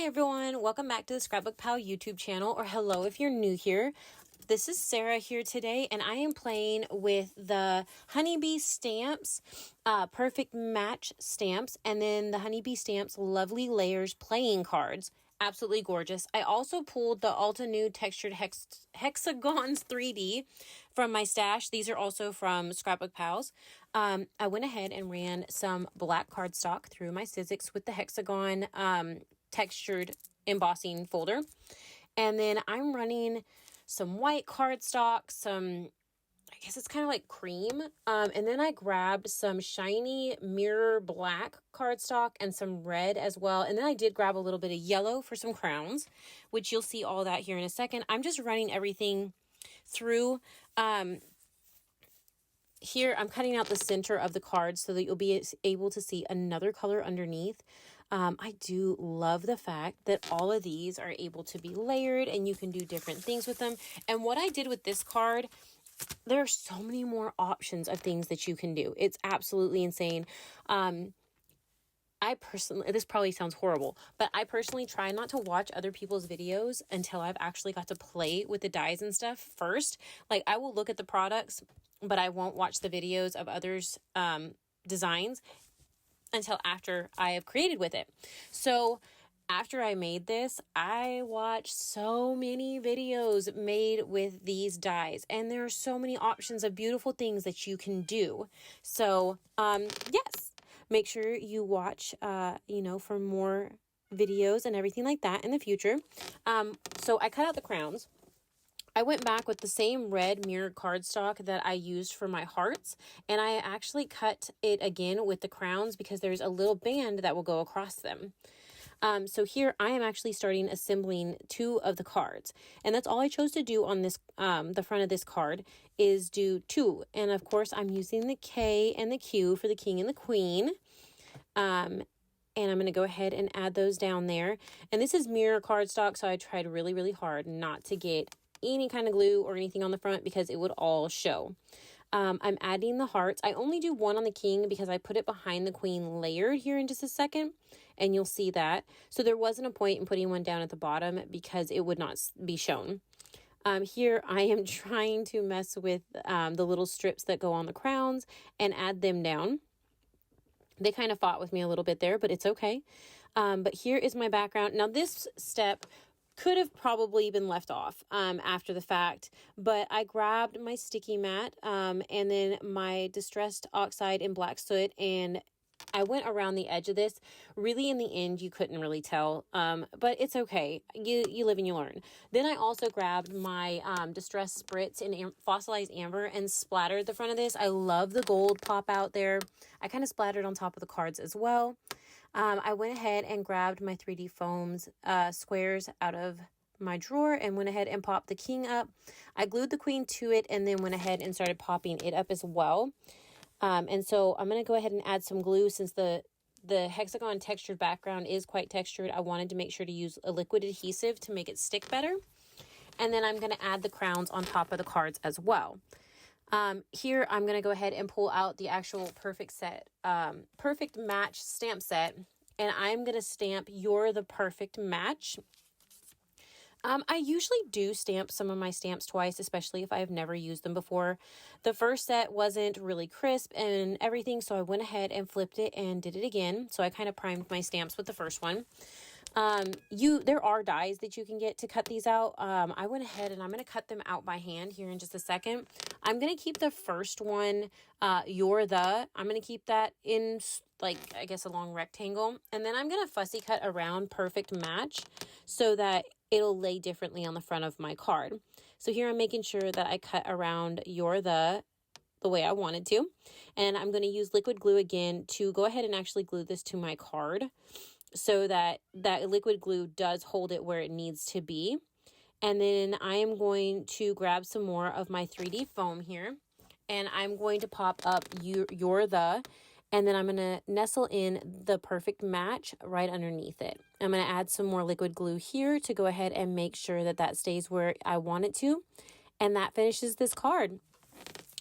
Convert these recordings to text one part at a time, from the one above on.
everyone, welcome back to the ScrapbookPal YouTube channel, or hello if you're new here. This is Sarah here today, and I am playing with the Honeybee Stamps, Perfect Match Stamps, and then the Honeybee Stamps Lovely Layers playing cards. Absolutely gorgeous. I also pulled the Altenew Textured Hexagons 3D from my stash. These are also from ScrapbookPals. I went ahead and ran some black cardstock through my Sizzix with the Hexagon textured embossing folder. And then I'm running some white cardstock, I guess it's kind of like cream. And then I grabbed some shiny mirror black cardstock and some red as well. And then I did grab a little bit of yellow for some crowns, which you'll see all that here in a second. I'm just running everything through. Here, I'm cutting out the center of the card so that you'll be able to see another color underneath. I do love the fact that all of these are able to be layered and you can do different things with them. And what I did with this card, there are so many more options of things that you can do. It's absolutely insane. I personally, this probably sounds horrible, but I personally try not to watch other people's videos until I've actually got to play with the dies and stuff first. Like, I will look at the products, but I won't watch the videos of others' designs until after I have created with it. So after I made this, I watched so many videos made with these dies, and there are so many options of beautiful things that you can do. So, yes, make sure you watch, for more videos and everything like that in the future. So I cut out the crowns. I went back with the same red mirrored cardstock that I used for my hearts, and I actually cut it again with the crowns because there's a little band that will go across them. So here I am actually starting assembling 2 of the cards, and that's all I chose to do on this, the front of this card is do 2. And of course I'm using the K and the Q for the king and the queen. And I'm going to go ahead and add those down there. And this is mirror cardstock, so I tried really, really hard not to get any kind of glue or anything on the front because it would all show. I'm adding the hearts. I only do 1 on the king because I put it behind the queen layered here in just a second, and you'll see that. So there wasn't a point in putting 1 down at the bottom because it would not be shown. Here I am trying to mess with the little strips that go on the crowns and add them down. They kind of fought with me a little bit there, but it's okay. But here is my background. Now this step could have probably been left off after the fact, but I grabbed my sticky mat and then my distressed oxide and black soot, and I went around the edge of this. Really, in the end, you couldn't really tell, but it's okay. You live and you learn. Then I also grabbed my distressed Spritz in Fossilized Amber and splattered the front of this. I love the gold pop out there. I kind of splattered on top of the cards as well. I went ahead and grabbed my 3D foams squares out of my drawer and went ahead and popped the king up. I glued the queen to it and then went ahead and started popping it up as well. And so I'm going to go ahead and add some glue since the hexagon textured background is quite textured. I wanted to make sure to use a liquid adhesive to make it stick better. And then I'm going to add the crowns on top of the cards as well. Here I'm going to go ahead and pull out the actual perfect match stamp set, and I'm going to stamp You're the Perfect Match. I usually do stamp some of my stamps twice, especially if I have never used them before. The first set wasn't really crisp and everything, so I went ahead and flipped it and did it again. So I kind of primed my stamps with the first one. There are dies that you can get to cut these out. I went ahead and I'm going to cut them out by hand here in just a second. I'm going to keep the first one, I'm going to keep that in like, I guess, a long rectangle. And then I'm going to fussy cut around Perfect Match so that it'll lay differently on the front of my card. So here I'm making sure that I cut around the way I wanted to. And I'm going to use liquid glue again to go ahead and actually glue this to my card, so that liquid glue does hold it where it needs to be. And then I am going to grab some more of my 3D foam here, and I'm going to pop up and then I'm going to nestle in the Perfect Match right underneath it. I'm going to add some more liquid glue here to go ahead and make sure that stays where I want it to. And that finishes this card.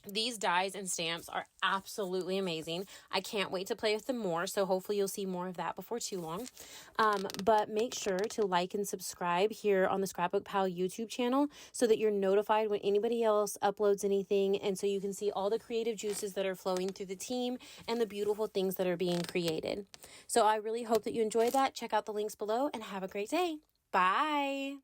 These dies and stamps are absolutely amazing. I can't wait to play with them more, so hopefully you'll see more of that before too long. But make sure to like and subscribe here on the ScrapbookPal YouTube channel so that you're notified when anybody else uploads anything, and so you can see all the creative juices that are flowing through the team and the beautiful things that are being created. So I really hope that you enjoyed that. Check out the links below and have a great day. Bye!